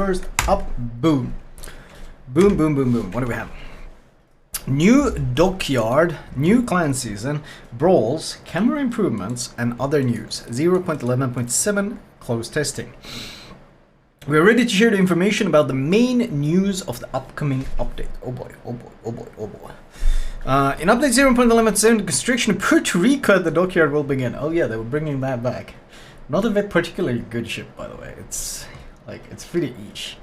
first up, boom. Boom, boom, boom, boom. What do we have? New dockyard, new clan season, brawls, camera improvements, and other news. 0.11.7 closed testing. We are ready to share the information about the main news of the upcoming update. Oh boy, oh boy, oh boy, oh boy. In update 0.11.7, the construction of Puerto Rico at the dockyard will begin. Oh yeah, they were bringing that back. Not a particularly good ship, by the way. It's pretty niche.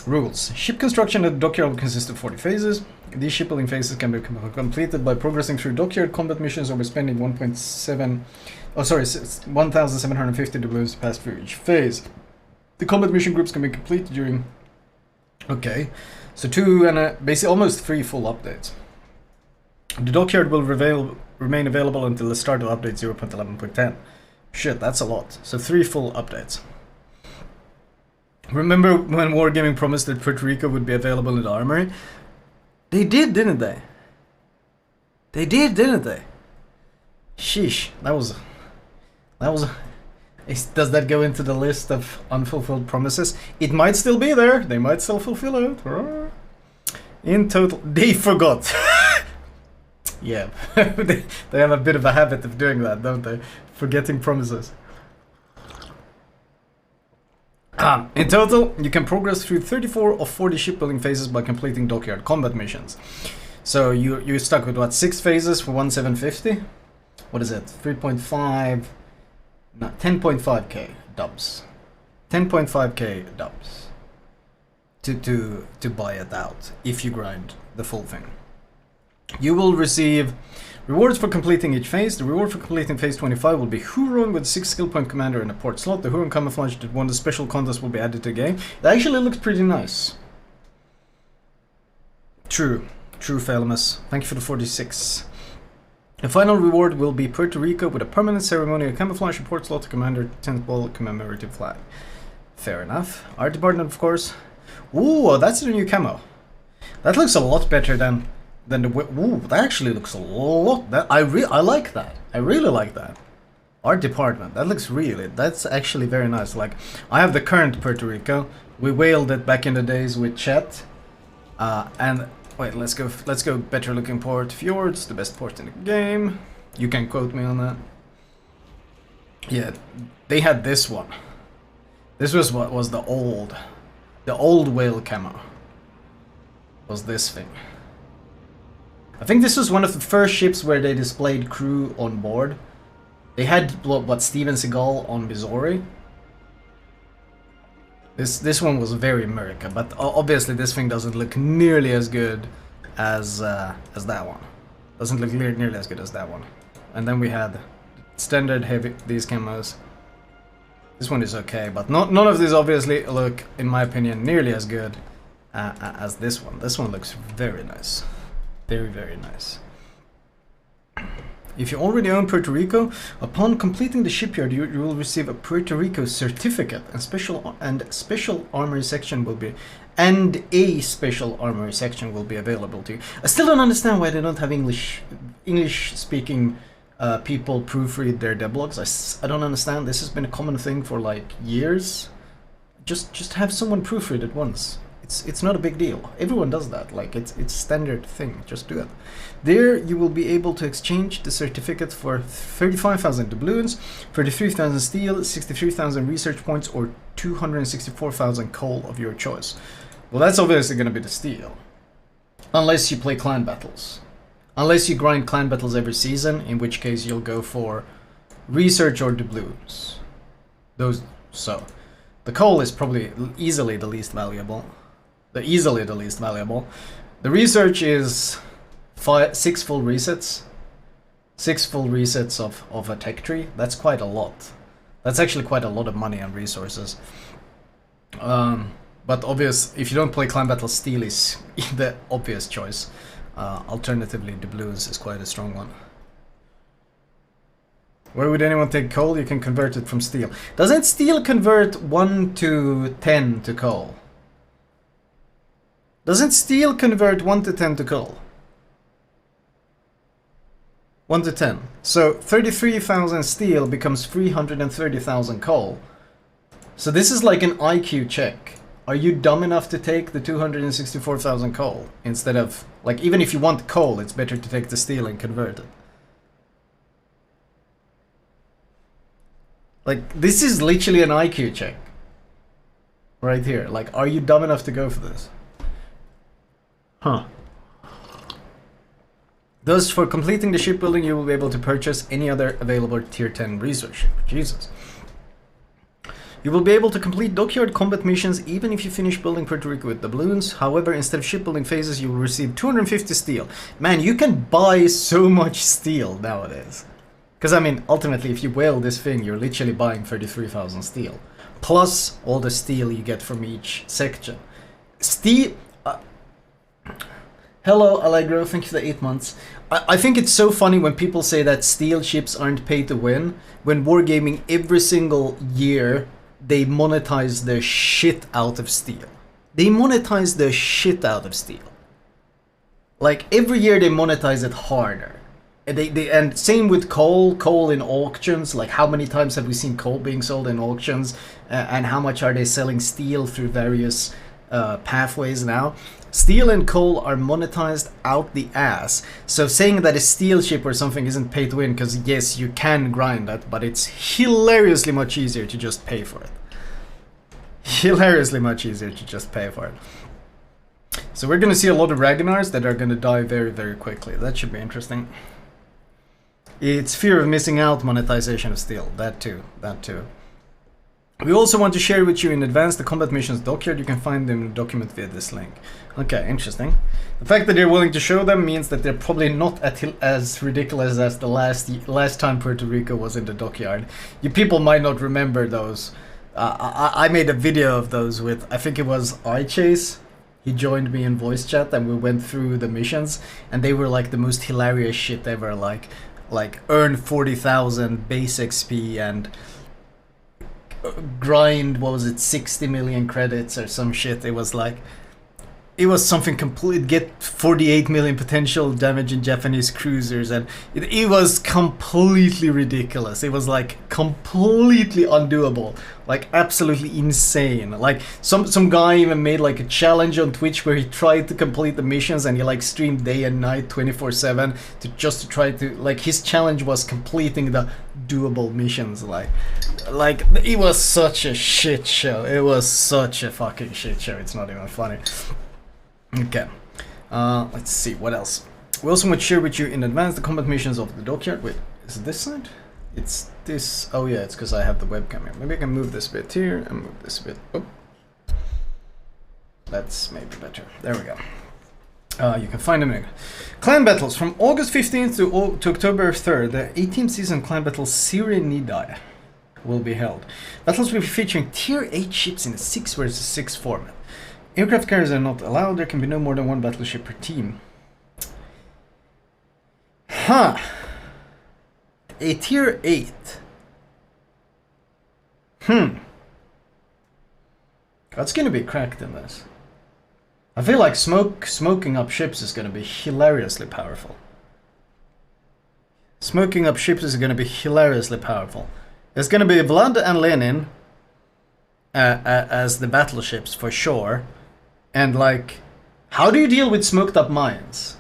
Rules. Ship construction at the dockyard will consist of 40 phases. These shipbuilding phases can be completed by progressing through dockyard combat missions or by spending 1,750 doubloons to pass through each phase. The combat mission groups can be completed during... Okay, so basically almost 3 full updates. The dockyard will remain available until the start of update 0.11.10. Shit, that's a lot. So 3 full updates. Remember when Wargaming promised that Puerto Rico would be available in the armory? They did, didn't they? They did, didn't they? Sheesh, that was. Does that go into the list of unfulfilled promises? It might still be there. They might still fulfill it. In total, they forgot. Yeah, they have a bit of a habit of doing that, don't they? Forgetting promises. In total, you can progress through 34 of 40 shipbuilding phases by completing dockyard combat missions. So you're stuck with what, 6 phases for 1,750? What is it? 3.5... No, 10.5k dubs. 10.5k dubs. To buy it out, if you grind the full thing. You will receive rewards for completing each phase. The reward for completing phase 25 will be Huron with 6 skill point commander in a port slot. The Huron camouflage that won the special contest will be added to the game. It actually looks pretty nice. True, Falamus. Thank you for the 46. The final reward will be Puerto Rico with a permanent ceremonial camouflage in port slot to commander 10th ball commemorative flag. Fair enough. Art department, of course. Ooh, that's the new camo. That looks a lot better than the... Ooh, that actually looks a lot... I like that. I really like that. Art department. That looks really... That's actually very nice. Like, I have the current Puerto Rico. We whaled it back in the days with Chet. And... Wait, let's go better looking port. Fjords, the best port in the game. You can quote me on that. Yeah, they had this one. This was what was the old whale camo. Was this thing. I think this was one of the first ships where they displayed crew on board. They had what Steven Seagal on Missouri. This one was very America, but obviously this thing doesn't look nearly as good as that one. Doesn't look nearly as good as that one. And then we had standard heavy these camos. This one is okay, but none of these obviously look, in my opinion, nearly as good as this one. This one looks very nice, very, very nice. If you already own Puerto Rico, upon completing the shipyard, you will receive a Puerto Rico certificate, and special armory section will be, available to you. I still don't understand why they don't have English speaking people proofread their devlogs. I don't understand. This has been a common thing for like years. Just have someone proofread it once. It's not a big deal. Everyone does that. Like it's standard thing. Just do it. There you will be able to exchange the certificate for 35,000 doubloons, 33,000 steel, 63,000 research points, or 264,000 coal of your choice. Well, that's obviously going to be the steel, unless you play clan battles. Unless you grind clan battles every season, in which case you'll go for research or doubloons. Those so. The coal is probably easily the least valuable. The research is 6 full resets. 6 full resets of a tech tree. That's quite a lot. That's actually quite a lot of money and resources. But if you don't play clan battle, steel is the obvious choice. Alternatively, doubloons is quite a strong one. Where would anyone take coal? You can convert it from steel. Doesn't steel convert 1 to 10 to coal? Doesn't steel convert 1 to 10 to coal? 1 to 10. So 33,000 steel becomes 330,000 coal. So this is like an IQ check. Are you dumb enough to take the 264,000 coal instead of, like, even if you want coal, it's better to take the steel and convert it. Like, this is literally an IQ check. Right here. Like, are you dumb enough to go for this? Huh. Thus, for completing the shipbuilding, you will be able to purchase any other available tier 10 resource ship. Jesus. You will be able to complete dockyard combat missions even if you finish building Puerto Rico with doubloons. However, instead of shipbuilding phases, you will receive 250 steel. Man, you can buy so much steel nowadays. Because, I mean, ultimately, if you whale this thing, you're literally buying 33,000 steel. Plus all the steel you get from each section. Steel... Hello, Allegro, thank you for the 8 months. I think it's so funny when people say that steel ships aren't pay to win, when Wargaming every single year, they monetize the shit out of steel. They monetize the shit out of steel. Like, every year they monetize it harder. And same with coal in auctions. Like, how many times have we seen coal being sold in auctions? And how much are they selling steel through various pathways now? Steel and coal are monetized out the ass. So saying that a steel ship or something isn't pay to win, because yes, you can grind that, but it's hilariously much easier to just pay for it. Hilariously much easier to just pay for it. So we're going to see a lot of Ragnars that are going to die very, very quickly. That should be interesting. It's fear of missing out monetization of steel. That too. That too. We also want to share with you in advance the combat missions dockyard. You can find them in the document via this link. Okay, interesting. The fact that they're willing to show them means that they're probably not as ridiculous as the last time Puerto Rico was in the dockyard. You people might not remember those. I made a video of those with, I think it was iChase. He joined me in voice chat and we went through the missions, and they were like the most hilarious shit ever. Like earn 40,000 base XP and grind, what was it, 60 million credits or some shit. It was like, it was something complete, get 48 million potential damage in Japanese cruisers, and it was completely ridiculous. It was like completely undoable, like absolutely insane. Like some guy even made like a challenge on Twitch where he tried to complete the missions, and he like streamed day and night 24/7 to try to, like, his challenge was completing the doable missions. Like it was such a shit show. It was such a fucking shit show. It's not even funny. Okay, let's see, what else? We also want to share with you in advance the combat missions of the dockyard. Wait, is it this side? It's this, oh yeah, it's because I have the webcam here. Maybe I can move this bit here and move this bit. Oh, that's maybe better. There we go. You can find them in clan battles from August 15th to October 3rd. The 18th season clan battle Sirenidai will be held. Battles will be featuring tier 8 ships in a 6 vs 6 format. Aircraft carriers are not allowed. There can be no more than one battleship per team. Huh. A tier 8. That's gonna be cracked in this. I feel like smoking up ships is gonna be hilariously powerful. Smoking up ships is gonna be hilariously powerful. There's gonna be Vlad and Lenin as the battleships for sure. And like, how do you deal with smoked up mines?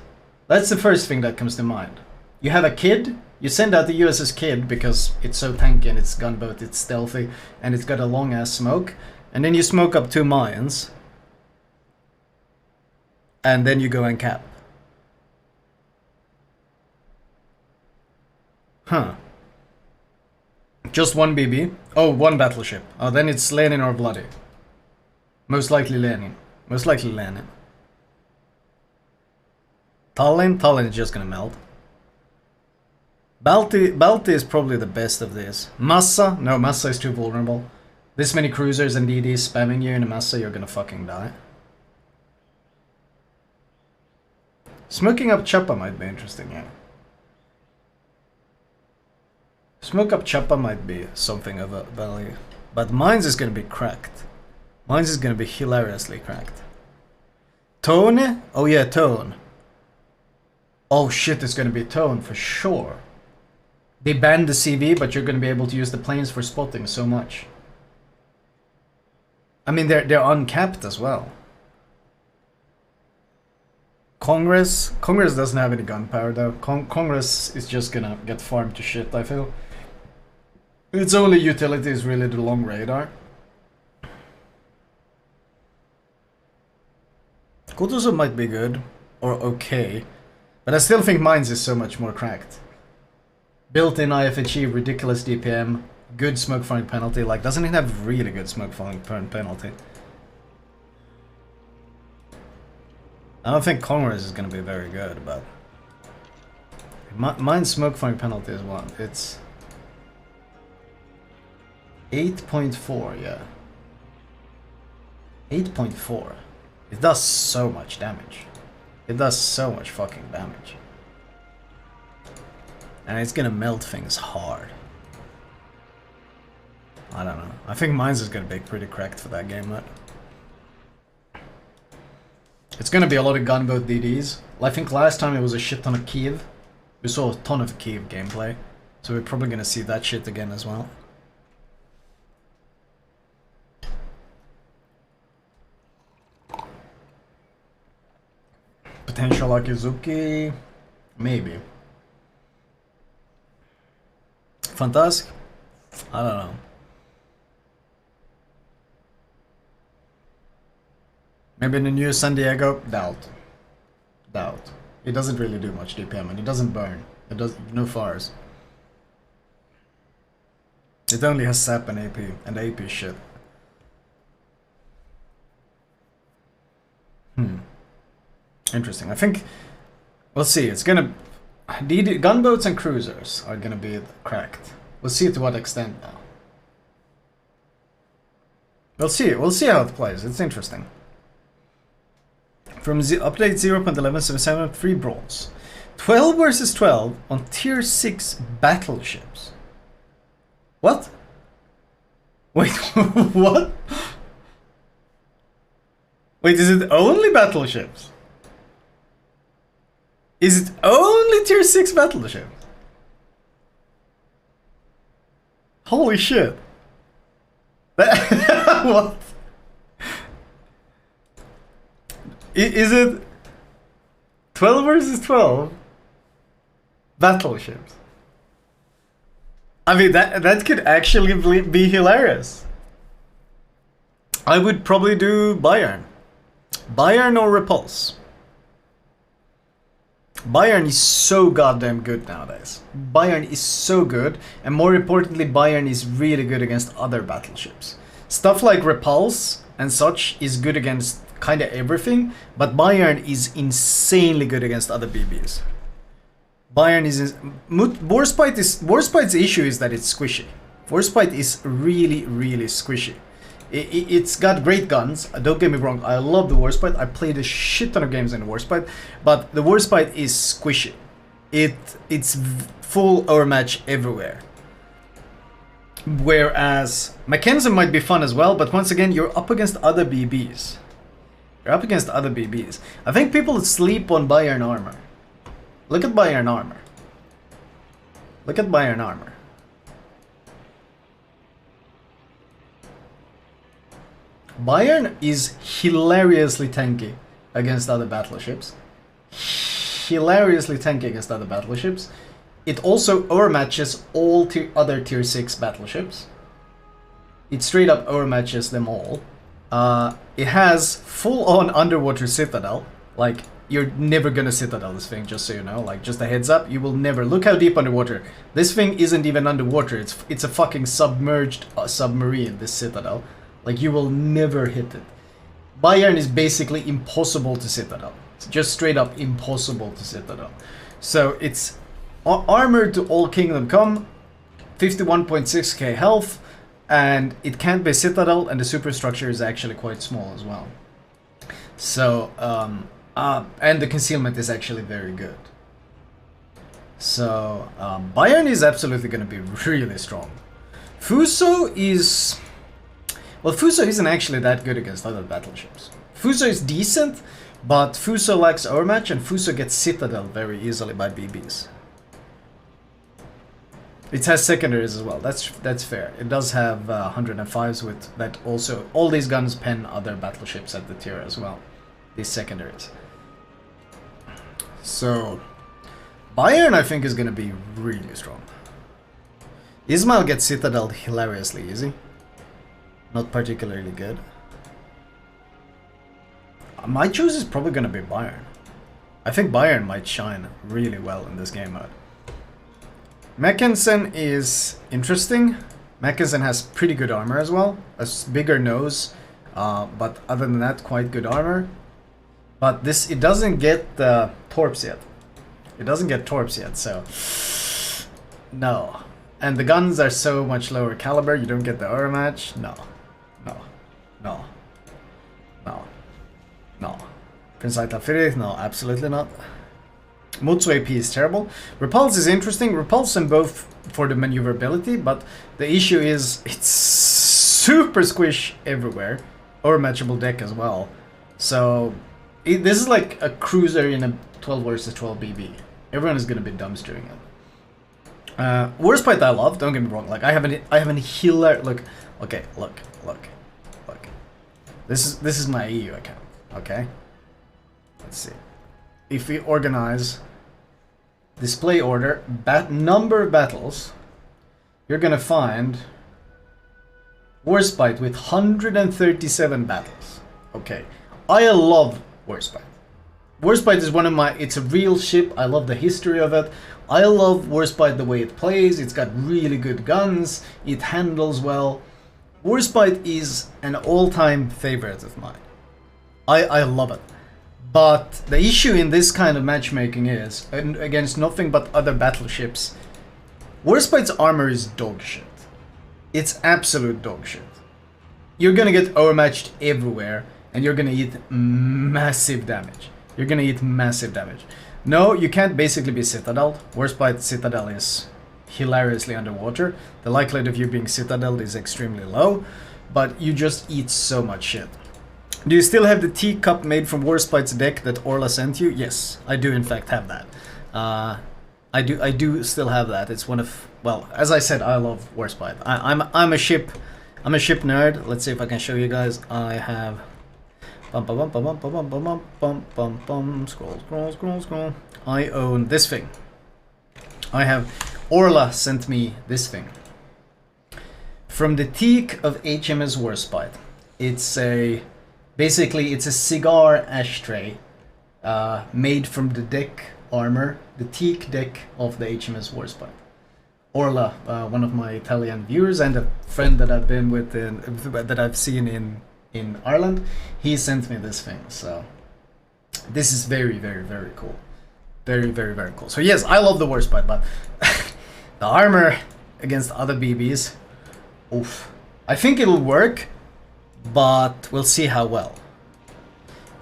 That's the first thing that comes to mind. You have a Kid, you send out the USS Kid because it's so tanky and it's gunboat, it's stealthy, and it's got a long ass smoke. And then you smoke up 2 mines. And then you go and cap. Huh. Just 1 BB? Oh, 1 battleship. Oh, then it's Lenin or Bloody. Most likely Lenin. Most likely Lenin. Tallinn? Tallinn is just gonna melt. Balti is probably the best of this. Massa? No, Massa is too vulnerable. This many cruisers and DDs spamming you in a Massa, you're gonna fucking die. Smoking up Chappa might be interesting, yeah. Smoke up Chappa might be something of a value. But Mines is gonna be cracked. Mines is gonna be hilariously cracked. Tone? Oh yeah, Tone. Oh shit, it's gonna be Tone for sure. They banned the CV, but you're gonna be able to use the planes for spotting so much. I mean, they're uncapped as well. Congress doesn't have any gunpowder though. Congress is just gonna get farmed to shit, I feel. Its only utility is really the long radar. Kutuzo might be good, or okay, but I still think Mines is so much more cracked. Built-in IFHE, ridiculous DPM, good smoke firing penalty. Like, doesn't it have really good smoke firing penalty? I don't think Congress is going to be very good, but Mine's smoke firing penalty is one. It's 8.4, yeah. 8.4. It does so much damage. It does so much fucking damage. And it's gonna melt things hard. I don't know. I think Mines is gonna be pretty cracked for that game, right? It's gonna be a lot of gunboat DDs. I think last time it was a shit ton of Kiev. We saw a ton of Kiev gameplay. So we're probably gonna see that shit again as well. Potential Akizuki, maybe. Fantastic? I don't know. Maybe in the new San Diego? Doubt. Doubt. It doesn't really do much DPM and it doesn't burn. It does no fires. It only has sap and AP, and AP shit. Interesting. I think we'll see. It's gonna gunboats and cruisers are gonna be cracked. We'll see to what extent now. We'll see. We'll see how it plays. It's interesting. From update 0.1177, 3 brawls. 12 versus 12 on tier 6 battleships. What? Wait, what? Wait, is it only battleships? Is it only tier 6 battleships? Holy shit. What? Is it 12 versus 12 battleships? I mean, that could actually be hilarious. I would probably do Bayern. Bayern or Repulse. Bayern is so goddamn good nowadays. Bayern is so good, and more importantly, Bayern is really good against other battleships. Stuff like Repulse and such is good against kind of everything, but Bayern is insanely good against other BBs. Bayern is... Warspite's issue is that it's squishy. Warspite is really, really squishy. It's got great guns, don't get me wrong, I love the Warspite, I played a shit ton of games in the Warspite, but the Warspite is squishy. It's full overmatch everywhere. Whereas Mackenzie might be fun as well, but once again, you're up against other BBs. You're up against other BBs. I think people sleep on Bayern armor. Look at Bayern armor. Look at Bayern armor. Bayern is hilariously tanky against other battleships. Hilariously tanky against other battleships. It also overmatches all other tier 6 battleships. It straight up overmatches them all. It has full-on underwater citadel. Like, you're never gonna citadel this thing, just so you know. Like, just a heads up, you will never. Look how deep underwater. This thing isn't even underwater. It's a fucking submerged submarine, this citadel. Like, you will never hit it. Bayern is basically impossible to citadel. It's just straight up impossible to citadel. So it's armored to all Kingdom Come, 51.6k health, and it can't be citadel, and the superstructure is actually quite small as well. So, and the concealment is actually very good. So, Bayern is absolutely going to be really strong. Fuso is... Well, Fuso isn't actually that good against other battleships. Fuso is decent, but Fuso lacks overmatch, and Fuso gets citadel very easily by BBs. It has secondaries as well. That's fair. It does have 105s with that also. All these guns pen other battleships at the tier as well. These secondaries. So Bayern I think is gonna be really strong. Ismail gets Citadel hilariously easy. Not particularly good. My choice is probably gonna be Bayern. I think Bayern might shine really well in this game mode. Mackensen is interesting. Mackensen has pretty good armor as well. A bigger nose, but other than that, quite good armor. But it doesn't get torps yet. It doesn't get torps yet, so no. And the guns are so much lower caliber. You don't get the aura match. No, no, no, no, no. Prince Aitafiri? No, absolutely not. Mutsu AP is terrible. Repulse is interesting. Repulse in both for the maneuverability, but the issue is it's super squish everywhere. Overmatchable deck as well. So this is like a cruiser in a 12 versus 12 BB. Everyone is going to be dumpstering it. Warspite I love, don't get me wrong. Like I have an healer. Look. This is my EU account. Okay. Let's see. If we organize display order, number of battles, you're gonna find Warspite with 137 battles. Okay, I love Warspite. Warspite is one of my, it's a real ship, I love the history of it. I love Warspite the way it plays, it's got really good guns, it handles well. Warspite is an all-time favorite of mine. I love it. But the issue in this kind of matchmaking is, against nothing but other battleships, Warspite's armor is dog shit. It's absolute dog shit. You're gonna get overmatched everywhere, and you're gonna eat massive damage. You're gonna eat massive damage. No, you can't basically be Citadel. Warspite Citadel is hilariously underwater. The likelihood of you being Citadel is extremely low, but you just eat so much shit. Do you still have the teacup made from Warspite's deck that Orla sent you? Yes, I do in fact have that. I do still have that. It's one of, well, as I said, I love Warspite. I'm a ship nerd. Let's see if I can show you guys. I have scroll. I own this thing. I have Orla sent me this thing. From the teak of HMS Warspite. It's a basically, it's a cigar ashtray made from the deck armor, the teak deck of the HMS Warspite. Orla, one of my Italian viewers and a friend that I've been with, that I've seen in Ireland, he sent me this thing. So this is very, very, very cool. Very, very, very cool. So yes, I love the Warspite, but the armor against other BBs, oof. I think it'll work, but we'll see how well.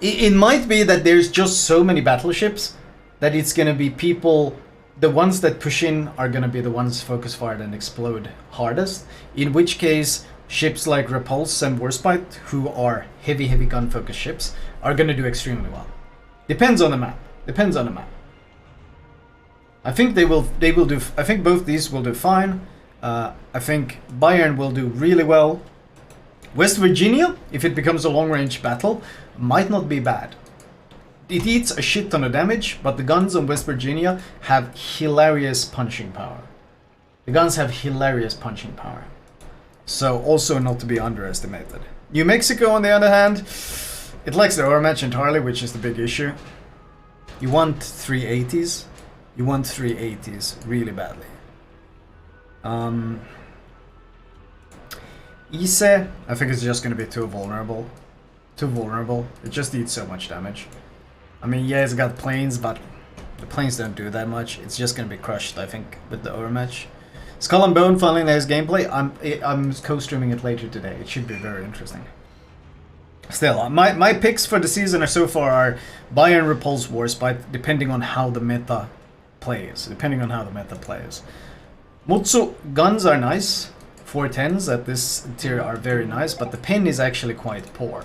It might be that there's just so many battleships that it's gonna be people, the ones that push in are gonna be the ones focus fired and explode hardest, in which case ships like Repulse and Warspite, who are heavy gun focused ships, are gonna do extremely well. Depends on the map. Depends on the map. I think they will do, I think both these will do fine. I think Bayern will do really well. West Virginia, if it becomes a long-range battle, might not be bad. It eats a shit ton of damage, but the guns on West Virginia have hilarious punching power. The guns have hilarious punching power. So also not to be underestimated. New Mexico, on the other hand, it lacks the overmatch entirely, which is the big issue. You want 380s. You want 380s really badly. Ise, I think it's just going to be too vulnerable. Too vulnerable. It just eats so much damage. I mean, yeah, it's got planes, but the planes don't do that much. It's just going to be crushed, I think, with the overmatch. Skull and Bone finally has gameplay. I'm co-streaming it later today. It should be very interesting. Still, my picks for the season are so far are Bayern, Repulse, Warspite, depending on how the meta plays. Mutsu guns are nice. 410s at this tier are very nice, but the pen is actually quite poor.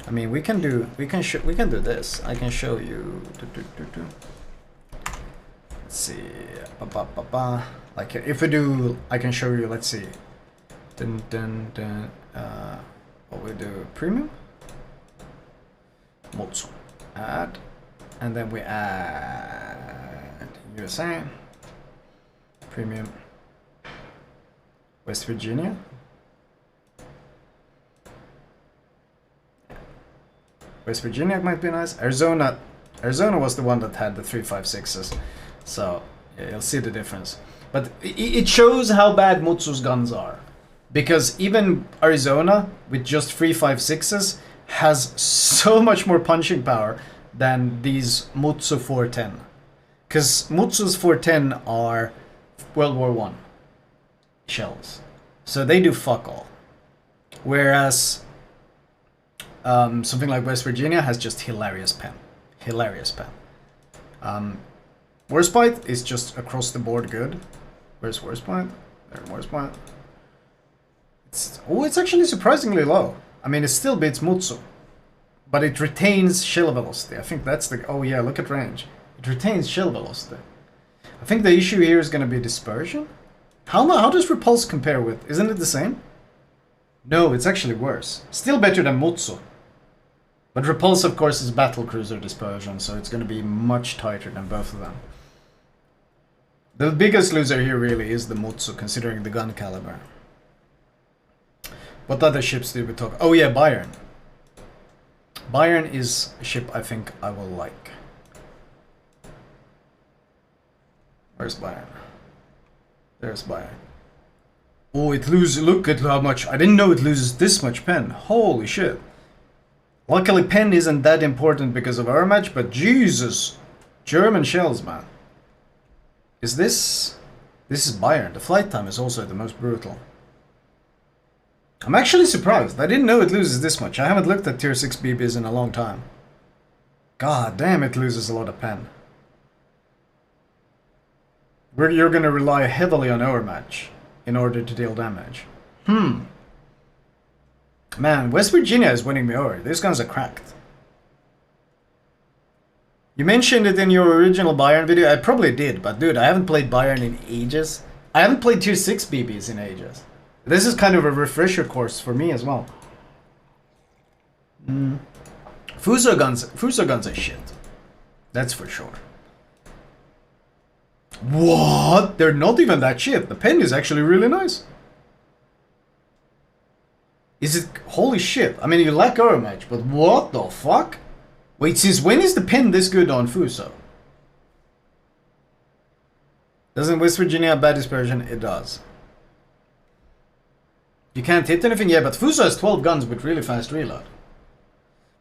I mean, we can do this. I can show you. Let's see. Like if we do, I can show you. Let's see. What we do? Premium. Motsu. Add, and then we add USA. Premium. West Virginia. West Virginia might be nice. Arizona was the one that had the 3.56s, so yeah, you'll see the difference. But it shows how bad Mutsu's guns are, because even Arizona with just 3.56s has so much more punching power than these Mutsu 410. Because Mutsu's 410 are World War I shells, so they do fuck all. Whereas something like West Virginia has just hilarious pen. Warspite is just across the board good. Where's Warspite? There's Warspite. It's actually surprisingly low. I mean, it still beats Mutsu, but it retains shell velocity. I think that's the... Oh yeah, look at range. It retains shell velocity. I think the issue here is going to be dispersion. How does Repulse compare with? Isn't it the same? No, it's actually worse. Still better than Mutsu. But Repulse, of course, is battlecruiser dispersion, so it's going to be much tighter than both of them. The biggest loser here really is the Mutsu, considering the gun caliber. What other ships did we talk? Oh yeah, Bayern. Bayern is a ship I think I will like. Where's Bayern? There's Bayern. Oh, it loses. Look at how much. I didn't know it loses this much pen. Holy shit. Luckily, pen isn't that important because of our match, but Jesus. German shells, man. Is this... This is Bayern. The flight time is also the most brutal. I'm actually surprised. I didn't know it loses this much. I haven't looked at tier 6 BBs in a long time. God damn, it loses a lot of pen. You're gonna rely heavily on overmatch in order to deal damage. Man, West Virginia is winning me over. These guns are cracked. You mentioned it in your original Bayern video. I probably did, but dude, I haven't played Bayern in ages. I haven't played tier 6 BBs in ages. This is kind of a refresher course for me as well. Fuso guns are shit. That's for sure. What? They're not even that shit. The pen is actually really nice. Is it... Holy shit. I mean, you like Overmatch, but what the fuck? Wait, since when is the pen this good on Fuso? Doesn't West Virginia have bad dispersion? It does. You can't hit anything yet, but Fuso has 12 guns with really fast reload.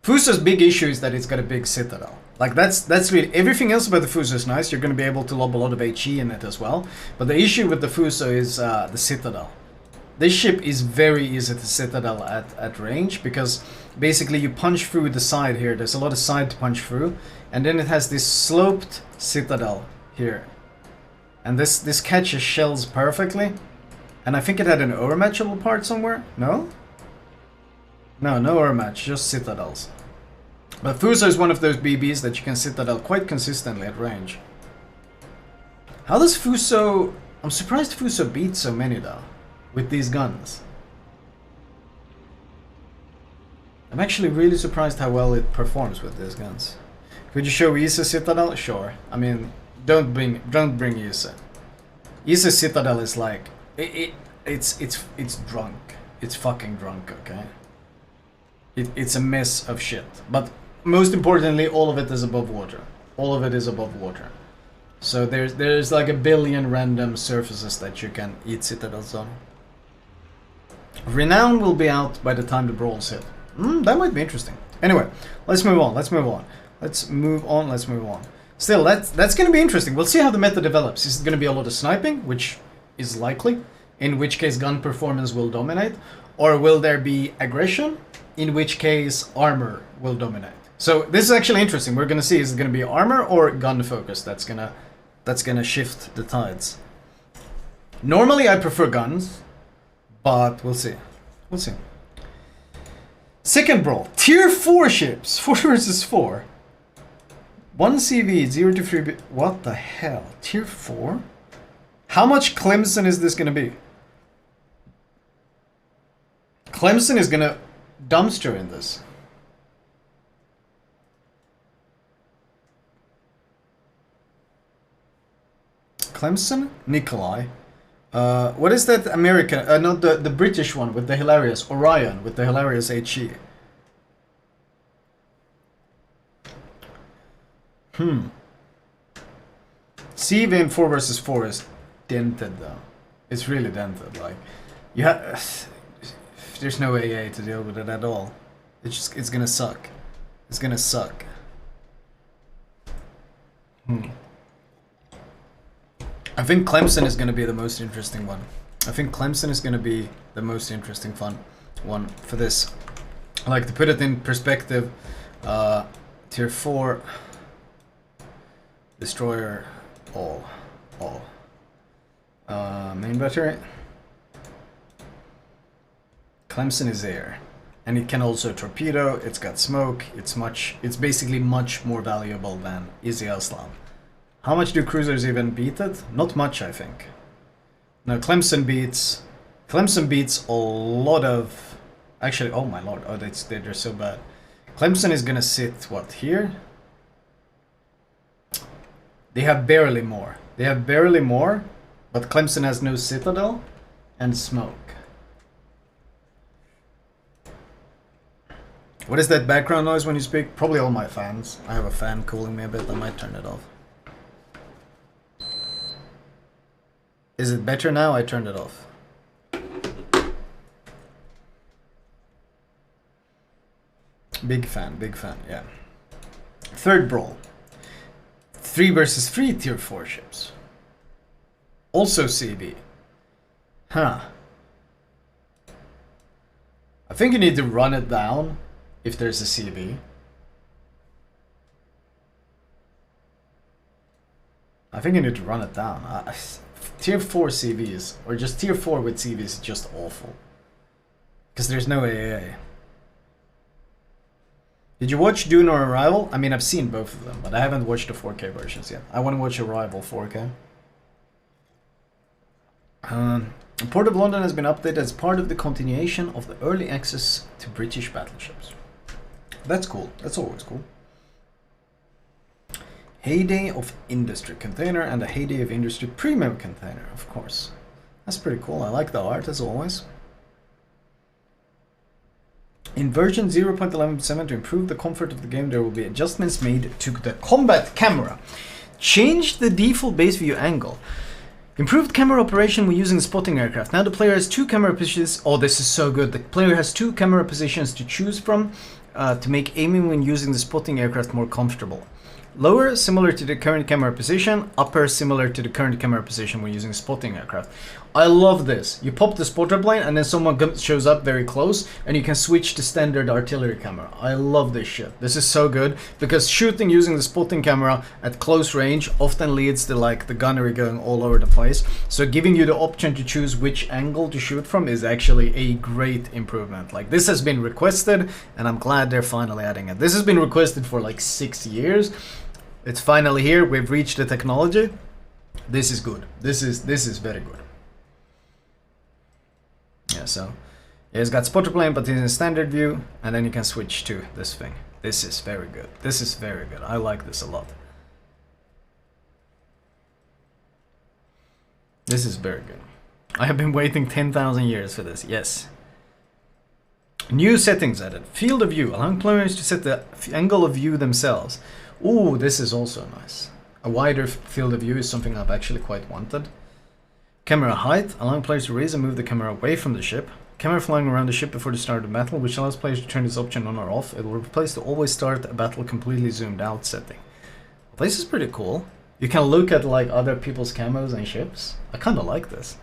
Fuso's big issue is that it's got a big citadel. Like, that's really... Everything else about the Fuso is nice. You're going to be able to lob a lot of HE in it as well. But the issue with the Fuso is the citadel. This ship is very easy to citadel at range, because basically you punch through the side here. There's a lot of side to punch through. And then it has this sloped citadel here. And this catches shells perfectly. And I think it had an overmatchable part somewhere. No? No overmatch, just citadels. But Fuso is one of those BBs that you can citadel quite consistently at range. How does Fuso... I'm surprised Fuso beats so many though, with these guns. I'm actually really surprised how well it performs with these guns. Could you show Issa Citadel? Sure. I mean, don't bring Issa. Issa Citadel is like... It's drunk. It's fucking drunk, okay? It's a mess of shit. But most importantly, all of it is above water. All of it is above water. So there's like a billion random surfaces that you can eat citadels on. Renown will be out by the time the brawls hit. That might be interesting. Anyway, let's move on. Still, that's going to be interesting. We'll see how the meta develops. Is it going to be a lot of sniping, which is likely, in which case gun performance will dominate, or will there be aggression, in which case armor will dominate? So this is actually interesting. We're going to see, is it going to be armor or gun focus that's gonna shift the tides. Normally I prefer guns, but we'll see. Second brawl, tier 4 ships, 4 versus 4. 1 CV, 0 to 3 what the hell? Tier 4? How much Clemson is this gonna be? Clemson is gonna dumpster in this. Clemson? Nikolai. What is that American? Not the British one with the hilarious Orion with the hilarious HE. CV in 4 versus 4 is dented though. It's really dented. Like, you have. There's no AA to deal with it at all. It's gonna suck. It's gonna suck. I think Clemson is gonna be the most interesting one. I think Clemson is gonna be the most interesting one for this. Like, to put it in perspective, tier 4 destroyer all. Main battery. Clemson is there, and it can also torpedo. It's got smoke. It's basically much more valuable than Easy Aslam. How much do cruisers even beat it? Not much, I think. No, Clemson beats a lot of. Actually, oh my lord, they're so bad. Clemson is gonna sit what here? They have barely more. But Clemson has no citadel and smoke. What is that background noise when you speak? Probably all my fans. I have a fan cooling me a bit. I might turn it off. Is it better now? I turned it off. Big fan, yeah. Third brawl. 3 versus 3 tier 4 ships. Also CB. Huh. I think you need to run it down if there's a CB. I think you need to run it down. Tier 4 CVs, or just tier 4 with CVs, is just awful. Because there's no AA. Did you watch Dune or Arrival? I mean, I've seen both of them, but I haven't watched the 4K versions yet. I want to watch Arrival 4K. Port of London has been updated as part of the continuation of the early access to British battleships. That's cool. That's always cool. Heyday of Industry container and the Heyday of Industry Premium container, of course. That's pretty cool. I like the art as always. In version 0.11.7, to improve the comfort of the game, there will be adjustments made to the combat camera. Change the default base view angle. Improved camera operation when using spotting aircraft. Now the player has 2 camera positions. Oh, this is so good. The player has 2 camera positions to choose from to make aiming when using the spotting aircraft more comfortable. Lower, similar to the current camera position. Upper, similar to the current camera position when using spotting aircraft. I love this. You pop the spotter plane and then someone shows up very close and you can switch to standard artillery camera. I love this shit. This is so good because shooting using the spotting camera at close range often leads to like the gunnery going all over the place. So giving you the option to choose which angle to shoot from is actually a great improvement. Like, this has been requested and I'm glad they're finally adding it. This has been requested for like 6 years. It's finally here. We've reached the technology. This is good. This is very good. Yeah, so yeah, it's got spotter plane, but it's in standard view, and then you can switch to this thing. This is very good. This is very good. I like this a lot. This is very good. I have been waiting 10,000 years for this. Yes. New settings added. Field of view, allowing players to set the angle of view themselves. Ooh, this is also nice. A wider field of view is something I've actually quite wanted. Camera height, allowing players to raise and move the camera away from the ship. Camera flying around the ship before the start of battle, which allows players to turn this option on or off. It will replace the always start a battle completely zoomed out setting. Well, this is pretty cool. You can look at like other people's camos and ships. I kind of like this.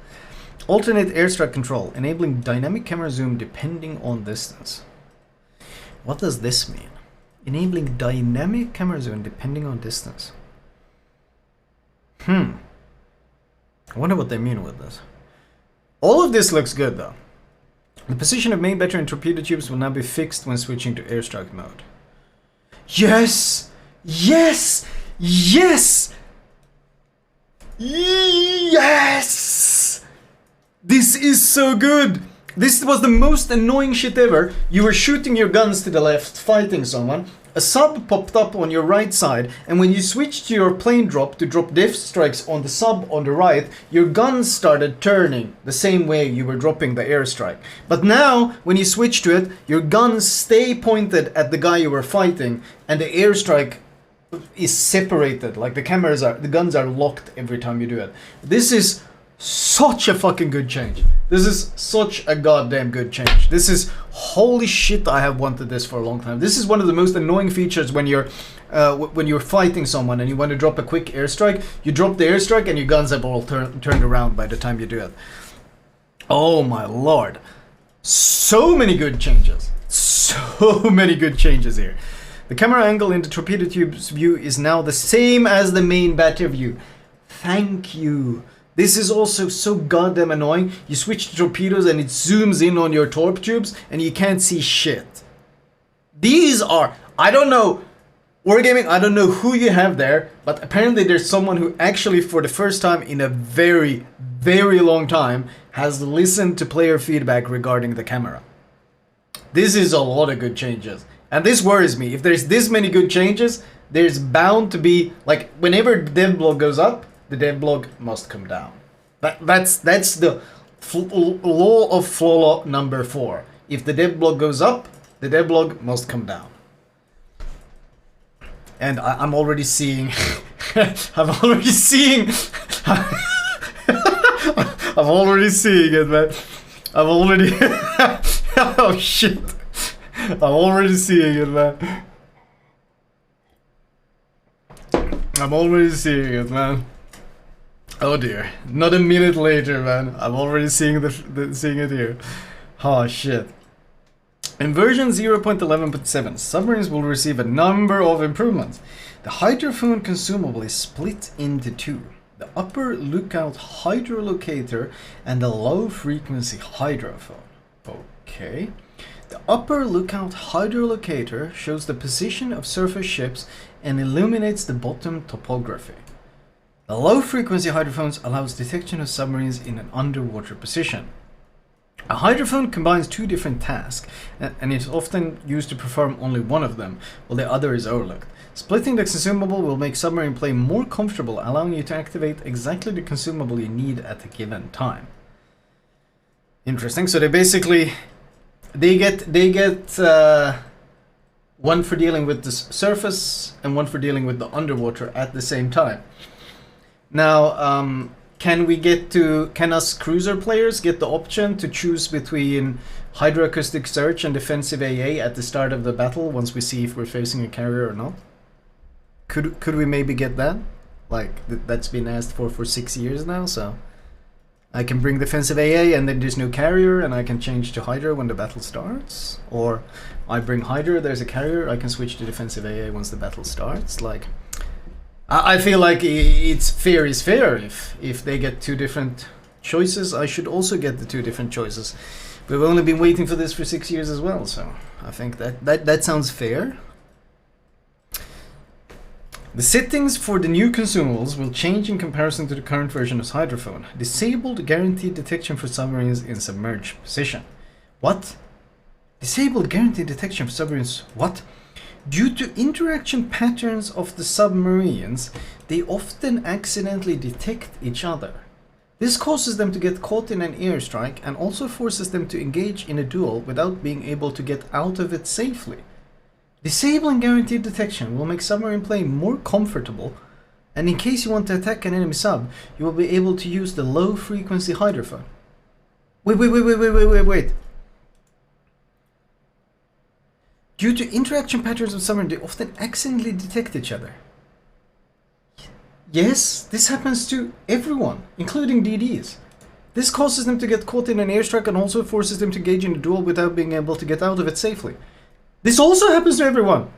Alternate airstrike control, enabling dynamic camera zoom depending on distance. What does this mean? Enabling dynamic camera zoom depending on distance. I wonder what they mean with this. All of this looks good though. The position of main battery and torpedo tubes will now be fixed when switching to airstrike mode. Yes! Yes! Yes! Yes! This is so good! This was the most annoying shit ever. You were shooting your guns to the left, fighting someone. A sub popped up on your right side, and when you switched to your plane drop to drop def strikes on the sub on the right, your guns started turning the same way you were dropping the airstrike. But now, when you switch to it, your guns stay pointed at the guy you were fighting, and the airstrike is separated. Like the guns are locked every time you do it. This is such a fucking good change. This is such a goddamn good change. This is holy shit. I have wanted this for a long time. This is one of the most annoying features when you're fighting someone and you want to drop a quick airstrike. You drop the airstrike and your guns have all turned around by the time you do it. Oh my lord, so many good changes. So many good changes here. The camera angle in the torpedo tube's view is now the same as the main battle view. Thank you. This is also so goddamn annoying. You switch to torpedoes and it zooms in on your torp tubes and you can't see shit. These are, I don't know, Wargaming, I don't know who you have there, but apparently there's someone who actually for the first time in a very, very long time has listened to player feedback regarding the camera. This is a lot of good changes. And this worries me. If there's this many good changes, there's bound to be, like, whenever DevBlog goes up, the DevBlog must come down. That's the law of Flolo number 4. If the DevBlog goes up, the DevBlog must come down. And I'm already seeing... I'm already seeing it, man. I'm already... oh, shit. I'm already seeing it, man. I'm already seeing it, man. Oh dear. Not a minute later, man. I'm already seeing seeing it here. Oh shit. In version 0.11.7, submarines will receive a number of improvements. The hydrophone consumable is split into two. The upper lookout hydrolocator and the low frequency hydrophone. Okay. The upper lookout hydrolocator shows the position of surface ships and illuminates the bottom topography. The low frequency hydrophones allows detection of submarines in an underwater position. A hydrophone combines two different tasks and is often used to perform only one of them, while the other is overlooked. Splitting the consumable will make submarine play more comfortable, allowing you to activate exactly the consumable you need at a given time. Interesting. So they basically they get one for dealing with the surface and one for dealing with the underwater at the same time. Now, can us cruiser players get the option to choose between hydroacoustic search and defensive AA at the start of the battle once we see if we're facing a carrier or not? Could we maybe get that? Like, that's been asked for 6 years now, so I can bring defensive AA and then there's no carrier and I can change to Hydra when the battle starts? Or I bring Hydra, there's a carrier, I can switch to defensive AA once the battle starts? Like, I feel like it's fair is fair. If they get two different choices, I should also get the two different choices. We've only been waiting for this for 6 years as well, so I think that sounds fair. The settings for the new consumables will change in comparison to the current version of hydrophone. Disabled guaranteed detection for submarines in submerged position. What? Disabled guaranteed detection for submarines. What? Due to interaction patterns of the submarines, they often accidentally detect each other. This causes them to get caught in an airstrike and also forces them to engage in a duel without being able to get out of it safely. Disabling guaranteed detection will make submarine play more comfortable, and in case you want to attack an enemy sub, you will be able to use the low frequency hydrophone. Wait. Due to interaction patterns of submarines, they often accidentally detect each other. Yes, this happens to everyone, including DDs. This causes them to get caught in an airstrike and also forces them to engage in a duel without being able to get out of it safely. This also happens to everyone.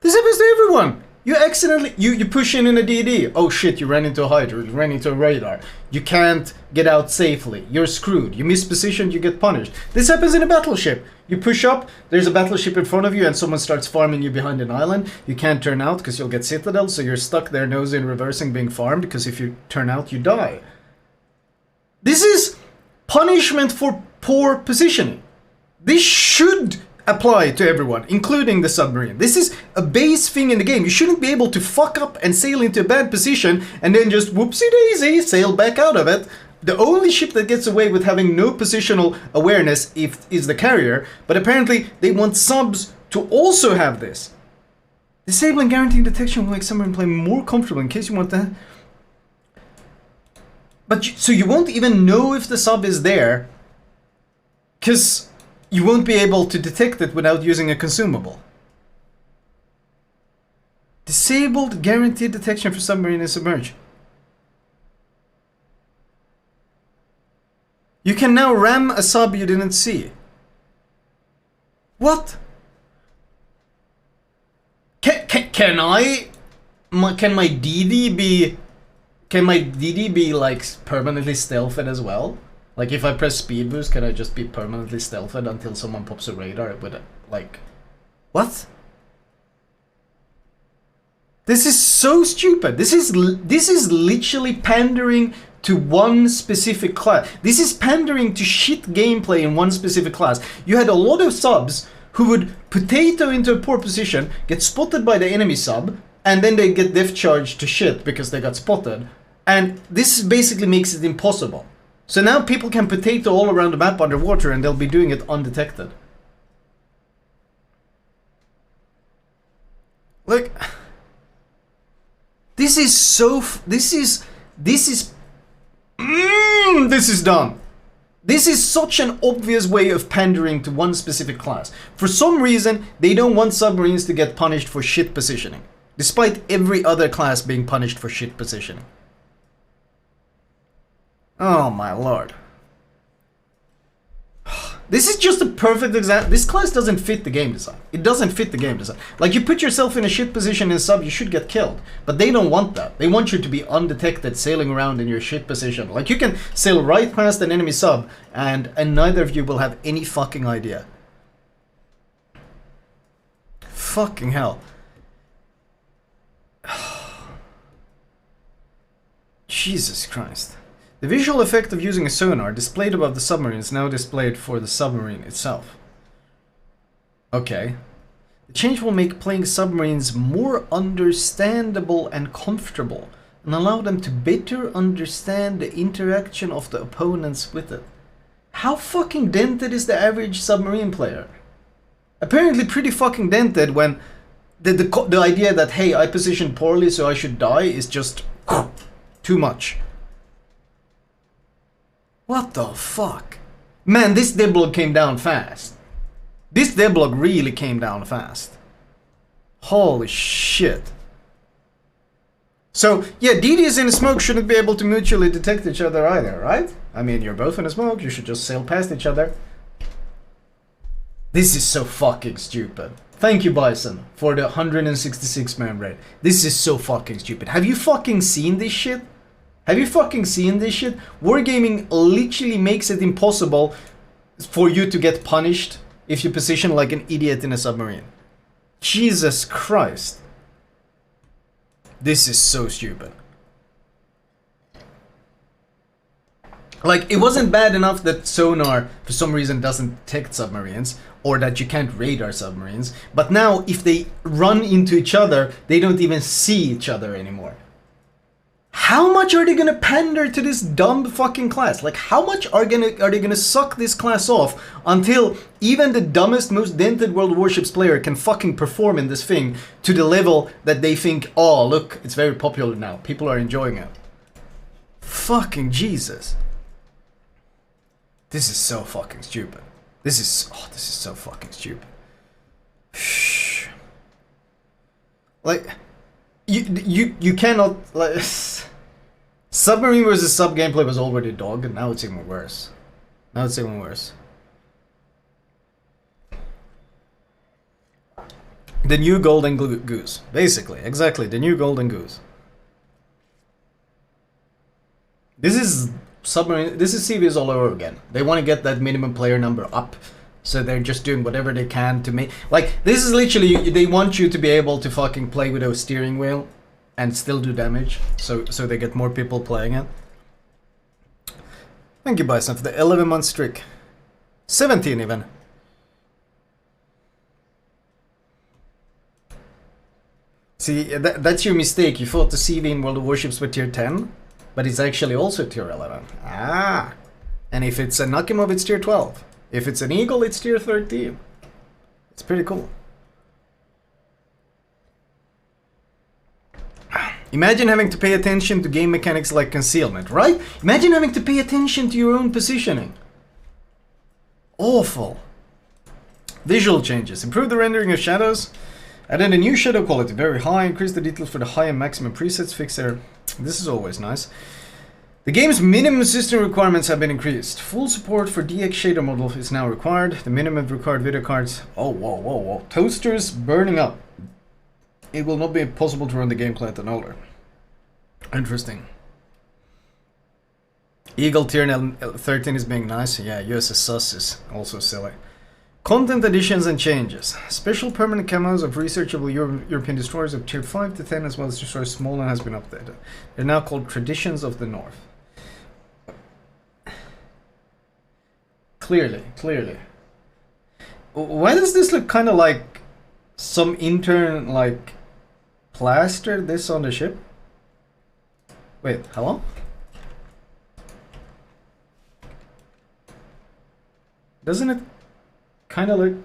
This happens to everyone. You accidentally, you push in a DD. Oh shit, you ran into a Hydra, you ran into a radar. You can't get out safely. You're screwed. You miss position, you get punished. This happens in a battleship. You push up, there's a battleship in front of you and someone starts farming you behind an island. You can't turn out because you'll get citadel, so you're stuck there nose in reversing being farmed because if you turn out, you die. This is punishment for poor positioning. This should apply to everyone, including the submarine. This is a base thing in the game. You shouldn't be able to fuck up and sail into a bad position and then just whoopsie daisy sail back out of it. The only ship that gets away with having no positional awareness is the carrier, but apparently they want subs to also have this. Disabling guaranteed detection will make submarine play more comfortable in case you want that. But so you won't even know if the sub is there, because you won't be able to detect it without using a consumable. Disabled guaranteed detection for submarine and submerge. You can now ram a sub you didn't see. What? Can my DD be... Can my DD be like permanently stealthed as well? Like if I press speed boost, can I just be permanently stealthed until someone pops a radar with a, like... What? This is so stupid. This is literally pandering to one specific class. This is pandering to shit gameplay in one specific class. You had a lot of subs who would potato into a poor position, get spotted by the enemy sub, and then they get def charged to shit because they got spotted. And this basically makes it impossible. So now people can potato all around the map underwater and they'll be doing it undetected. Like, this is so, this is dumb. This is such an obvious way of pandering to one specific class. For some reason, they don't want submarines to get punished for shit positioning, despite every other class being punished for shit positioning. Oh my lord. This is just a perfect example. This class doesn't fit the game design. It doesn't fit the game design. Like, you put yourself in a shit position in sub, you should get killed. But they don't want that. They want you to be undetected sailing around in your shit position. Like, you can sail right past an enemy sub and neither of you will have any fucking idea. Fucking hell. Jesus Christ. The visual effect of using a sonar displayed above the submarine is now displayed for the submarine itself. Okay. The change will make playing submarines more understandable and comfortable, and allow them to better understand the interaction of the opponents with it. How fucking dented is the average submarine player? Apparently pretty fucking dented when the idea that, hey, I positioned poorly so I should die is just too much. What the fuck? Man, this DevBlog came down fast. This DevBlog really came down fast. Holy shit. So, yeah, DDs in a smoke shouldn't be able to mutually detect each other either, right? I mean, you're both in a smoke, you should just sail past each other. This is so fucking stupid. Thank you, Bison, for the 166 man raid. This is so fucking stupid. Have you fucking seen this shit? Have you fucking seen this shit? Wargaming literally makes it impossible for you to get punished if you position like an idiot in a submarine. Jesus Christ. This is so stupid. Like, it wasn't bad enough that sonar for some reason doesn't detect submarines, or that you can't radar submarines, but now if they run into each other, they don't even see each other anymore. How much are they gonna pander to this dumb fucking class? Like, how much are they gonna suck this class off until even the dumbest, most dented World Warships player can fucking perform in this thing to the level that they think, oh, look, it's very popular now. People are enjoying it. Fucking Jesus. This is so fucking stupid. This is so fucking stupid. Like, you cannot, like, submarine versus sub gameplay was already dog, and now it's even worse. Now it's even worse. The new golden goose. Basically, exactly, the new golden goose. This is Submarine. This is CVs all over again. They want to get that minimum player number up. So they're just doing whatever they can to make... Like, this is literally... They want you to be able to fucking play with a steering wheel and still do damage. So they get more people playing it. Thank you, Bison, for the 11-month streak. 17 even. See, that's your mistake. You thought the CV in World of Warships were tier 10, but it's actually also tier 11. Ah! And if it's a Nakimov, it's tier 12. If it's an Eagle, it's tier 13. It's pretty cool. Imagine having to pay attention to game mechanics like concealment, right? Imagine having to pay attention to your own positioning. Awful. Visual changes. Improve the rendering of shadows. Added a new shadow quality, very high. Increase the details for the high and maximum presets. Fix there. This is always nice. The game's minimum system requirements have been increased. Full support for DX shader model is now required. The minimum required video cards... Oh, whoa, whoa, whoa. Toasters burning up. It will not be possible to run the gameplay at an older. Interesting. Eagle tier 13 is being nice. Yeah, USS Sus is also silly. Content additions and changes. Special permanent camos of researchable European destroyers of tier 5 to 10 as well as destroyers small and has been updated. They're now called Traditions of the North. Clearly. Why does this look kind of like some intern like plastered this on the ship? Wait, hello? Doesn't it kind of look...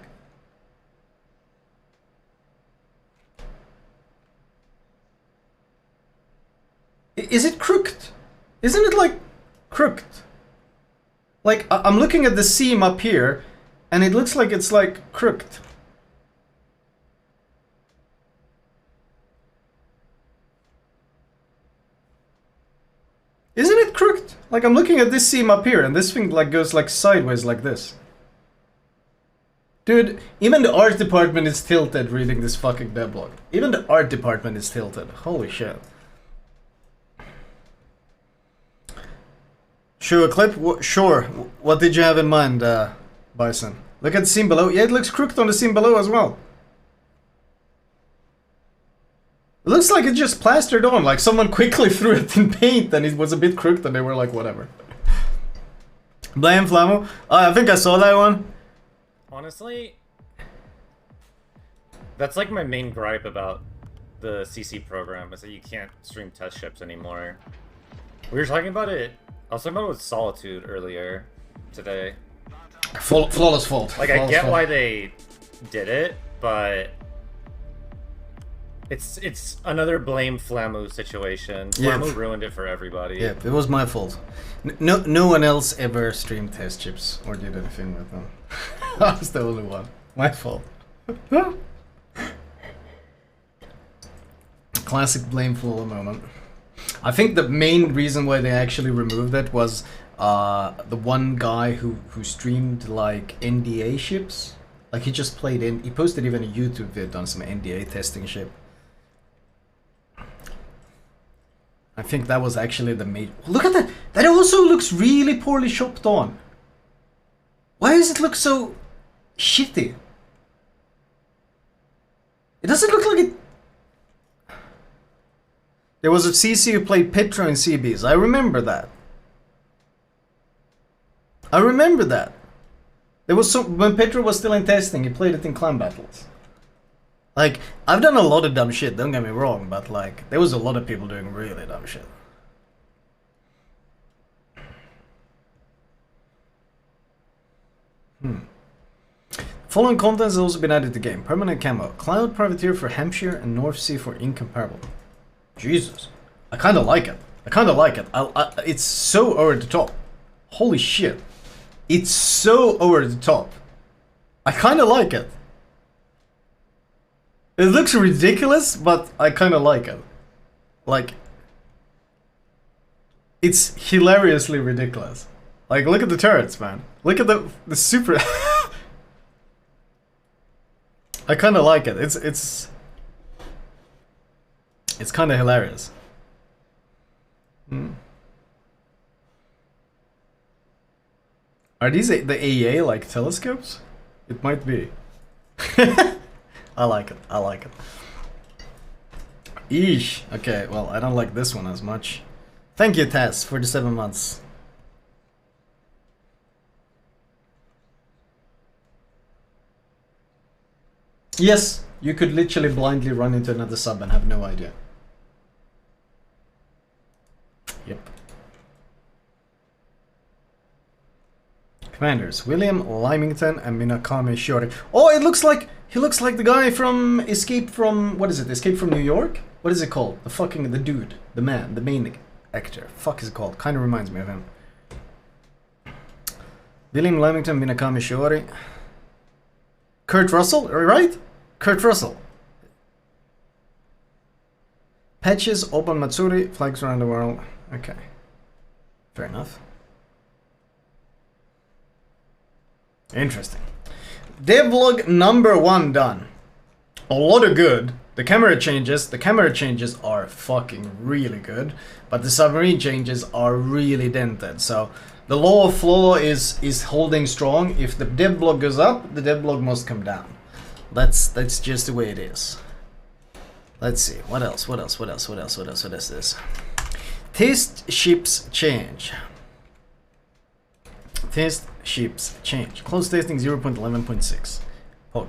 Is it crooked? Isn't it like crooked? Like, I'm looking at the seam up here, and it looks like it's like crooked. Isn't it crooked? Like, I'm looking at this seam up here, and this thing like goes like sideways like this. Dude, even the art department is tilted reading this fucking DevBlog. Even the art department is tilted. Holy shit. Show a clip? Sure. What did you have in mind, Bison? Look at the seam below. Yeah, it looks crooked on the seam below as well. It looks like it just plastered on, like someone quickly threw it in paint and it was a bit crooked and they were like, whatever. Blame Flamu. I think I saw that one. Honestly, that's like my main gripe about the CC program, is that you can't stream test ships anymore. We were talking about it, I was talking about it with Solitude earlier today. Flawless fault. Like, I get why they did it, but it's another blame Flamu situation. Flamu ruined it for everybody. Yeah, it was my fault. No one else ever streamed test chips or did anything with them. I was the only one. My fault. Classic blame Flolo moment. I think the main reason why they actually removed it was the one guy who streamed like NDA ships. Like he just played in. He posted even a YouTube vid on some NDA testing ship. I think that was actually the main. Look at that! That also looks really poorly chopped on. Why does it look so shitty? It doesn't look like it. There was a CC who played Petro in CBs. I remember that. I remember that. There was some when Petro was still in testing. He played it in clan battles. Like, I've done a lot of dumb shit, don't get me wrong, but like, there was a lot of people doing really dumb shit. Following content has also been added to the game. Permanent camo. Cloud Privateer for Hampshire and North Sea for Incomparable. Jesus. I kinda like it. It's so over the top. Holy shit. It's so over the top. I kinda like it. It looks ridiculous, but I kind of like it. Like, it's hilariously ridiculous. Like, look at the turrets, man. Look at the super... I kind of like it. It's kind of hilarious. Are these the AA like telescopes? It might be. I like it. I like it. Eesh. Okay, well, I don't like this one as much. Thank you, Tess, for the 7 months. Yes, you could literally blindly run into another sub and have no idea. Yep. Commanders, William Lymington and Minakami Shiori. Oh, it looks like, he looks like the guy from Escape from, what is it, Escape from New York? What is it called? The dude, the man, the main actor. Fuck is it called? Kind of reminds me of him. William Lymington, Minakami Shiori. Kurt Russell, right? Kurt Russell. Patches, Oban Matsuri, flags around the world. Okay. Fair enough. Interesting. DevBlog number 1 done. A lot of good. The camera changes are fucking really good, but the submarine changes are really dented. So the law of Flolo is holding strong. If the DevBlog goes up, the DevBlog must come down. That's just the way it is. Let's see. What else? What is this? Test ships change. Test ships change. Close testing 0.11.6. Pog.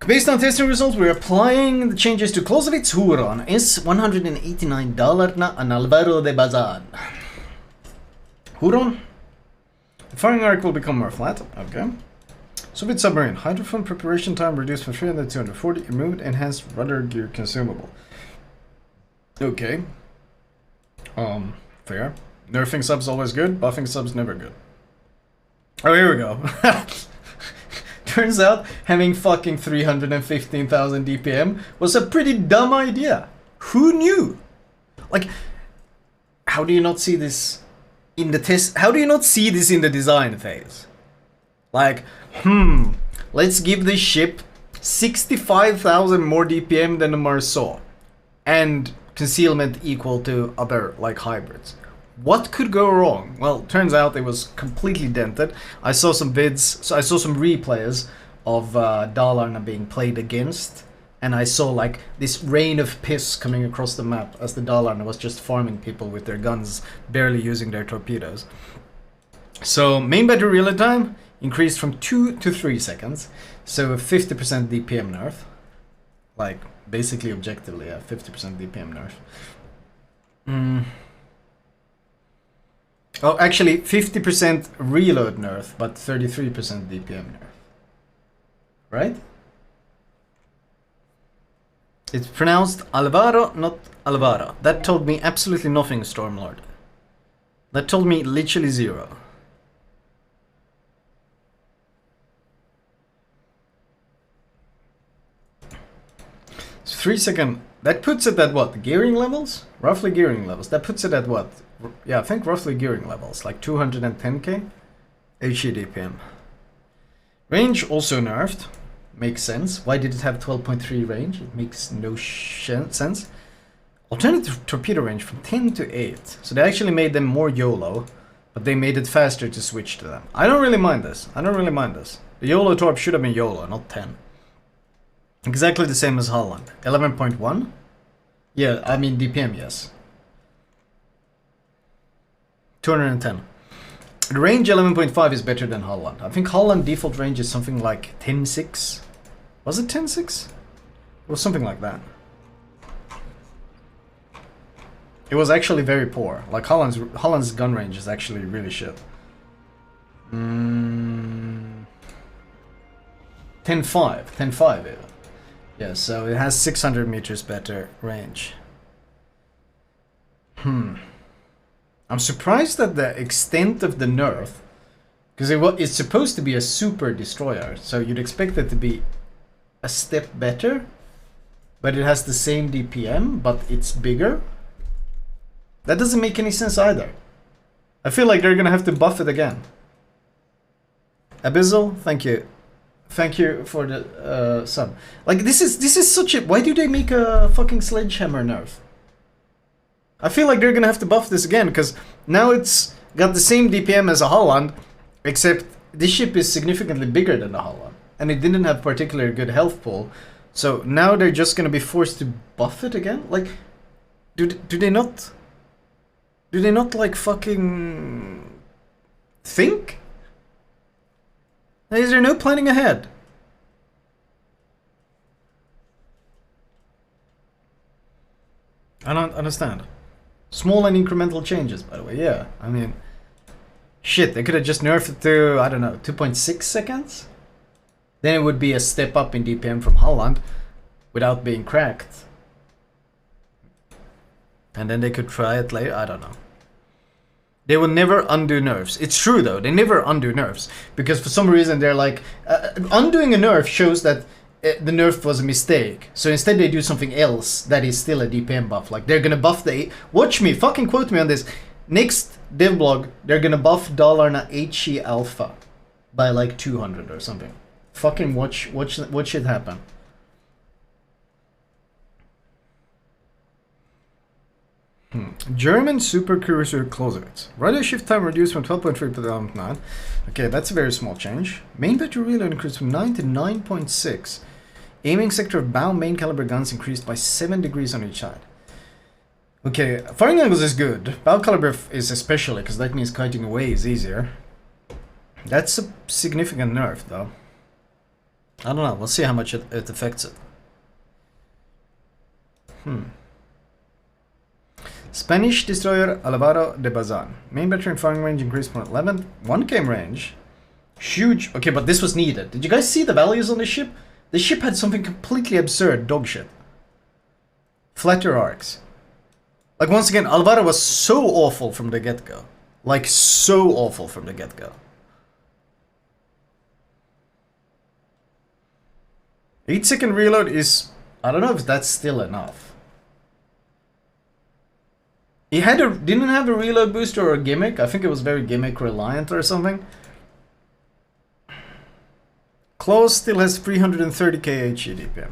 Based on testing results, we're applying the changes to Clausewitz Huron is $189 na an Alvaro de Bazan. Huron. The firing arc will become more flat. Okay. Soviet submarine. Hydrophone preparation time reduced from 300 to 240. Removed enhanced rudder gear consumable. Okay. Fair. Nerfing subs always good. Buffing subs never good. Oh, here we go. Turns out having fucking 315,000 DPM was a pretty dumb idea. Who knew? Like, how do you not see this in the test? How do you not see this in the design phase? Like, let's give this ship 65,000 more DPM than the Marceau and concealment equal to other like hybrids. What could go wrong? Well, turns out it was completely dented. I saw some vids, so I saw some replays of Dalarna being played against, and I saw like this rain of piss coming across the map as the Dalarna was just farming people with their guns, barely using their torpedoes. So main battery reload time increased from 2 to 3 seconds, so a 50% DPM nerf. Like, basically objectively, a 50% DPM nerf. Oh, actually, 50% reload nerf, but 33% DPM nerf. Right? It's pronounced Alvaro, not Alvaro. That told me absolutely nothing, Stormlord. That told me literally zero. So 3 second. That puts it at what? Gearing levels? Roughly gearing levels. That puts it at what? Yeah, I think roughly gearing levels. Like 210k HE DPM. Range also nerfed. Makes sense. Why did it have 12.3 range? It makes no sense. Alternative torpedo range from 10 to 8. So they actually made them more YOLO, but they made it faster to switch to them. I don't really mind this. The YOLO torp should have been YOLO, not 10. Exactly the same as Holland. 11.1? Yeah, I mean DPM, yes. 210. The range 11.5 is better than Holland. I think Holland default range is something like 10.6. Was it 10.6? It was something like that. It was actually very poor. Like Holland's gun range is actually really shit. 10.5. 10.5 even. Yeah, so it has 600 meters better range. I'm surprised at the extent of the nerf, because it's supposed to be a super destroyer, so you'd expect it to be a step better, but it has the same DPM, but it's bigger. That doesn't make any sense either. I feel like they're gonna have to buff it again. Abyssal, thank you Thank you for the sub. Like this is such a. Why do they make a fucking sledgehammer nerf? I feel like they're gonna have to buff this again because now it's got the same DPM as a Holland, except this ship is significantly bigger than the Holland, and it didn't have particularly good health pool. So now they're just gonna be forced to buff it again. Like, do they not? Do they not like fucking think? Is there no planning ahead? I don't understand. Small and incremental changes, by the way. Yeah, I mean, shit, they could have just nerfed it to, I don't know, 2.6 seconds? Then it would be a step up in DPM from Holland without being cracked. And then they could try it later. I don't know. They will never undo nerfs. It's true though, they never undo nerfs. Because for some reason they're like, undoing a nerf shows that the nerf was a mistake. So instead they do something else that is still a DPM buff. Like they're gonna buff the, watch me, fucking quote me on this. Next DevBlog, they're gonna buff Dalarna HE Alpha by like 200 or something. Fucking watch it happen. German supercruiser closers. Radar shift time reduced from 12.3 to 9. Okay, that's a very small change. Main battery reload increased from 9 to 9.6. Aiming sector of bow main caliber guns increased by 7 degrees on each side. Okay, firing angles is good. Bow caliber is especially, because that means kiting away is easier. That's a significant nerf, though. I don't know. We'll see how much it affects it. Spanish destroyer Alvaro de Bazan. Main battery and firing range increased from 11. 1 km range. Huge. Okay, but this was needed. Did you guys see the values on this ship? The ship had something completely absurd. Dog shit. Flatter arcs. Like, once again, Alvaro was so awful from the get-go. Like, so awful from the get-go. 8-second reload is... I don't know if that's still enough. He didn't have a reload booster or a gimmick. I think it was very gimmick reliant or something. Close still has 330k HE DPM.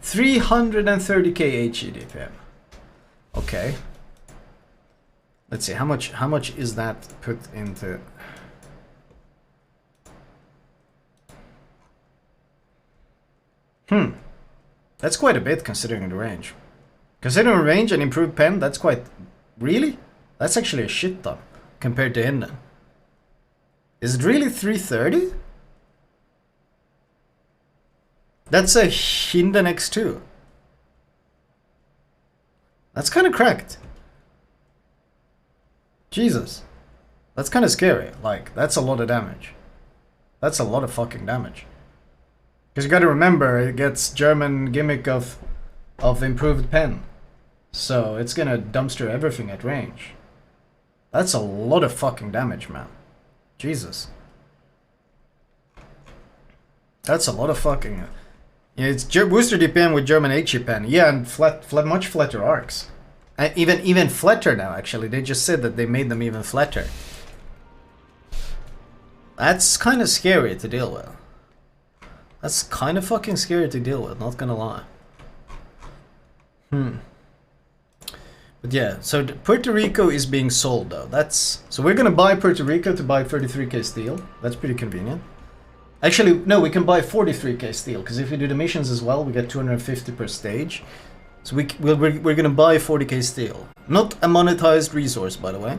330k HE DPM. Okay. Let's see how much is that put into. That's quite a bit considering the range. Considering range and improved pen, that's quite. Really? That's actually a shit ton compared to Hinden. Is it really 330? That's a Hinden X2. That's kind of cracked. Jesus. That's kind of scary. Like, that's a lot of damage. That's a lot of fucking damage. Because you gotta remember, it gets German gimmick of improved pen. So it's gonna dumpster everything at range. That's a lot of fucking damage, man. Jesus. That's a lot of fucking... Yeah, it's booster DPM with German HE pen. Yeah, and much flatter arcs. Even flatter now, actually. They just said that they made them even flatter. That's kind of scary to deal with. That's kind of fucking scary to deal with, not gonna lie. But yeah, so Puerto Rico is being sold though. So we're gonna buy Puerto Rico to buy 33k steel. That's pretty convenient. Actually, no, we can buy 43k steel because if we do the missions as well, we get 250 per stage. So we're gonna buy 40k steel. Not a monetized resource, by the way.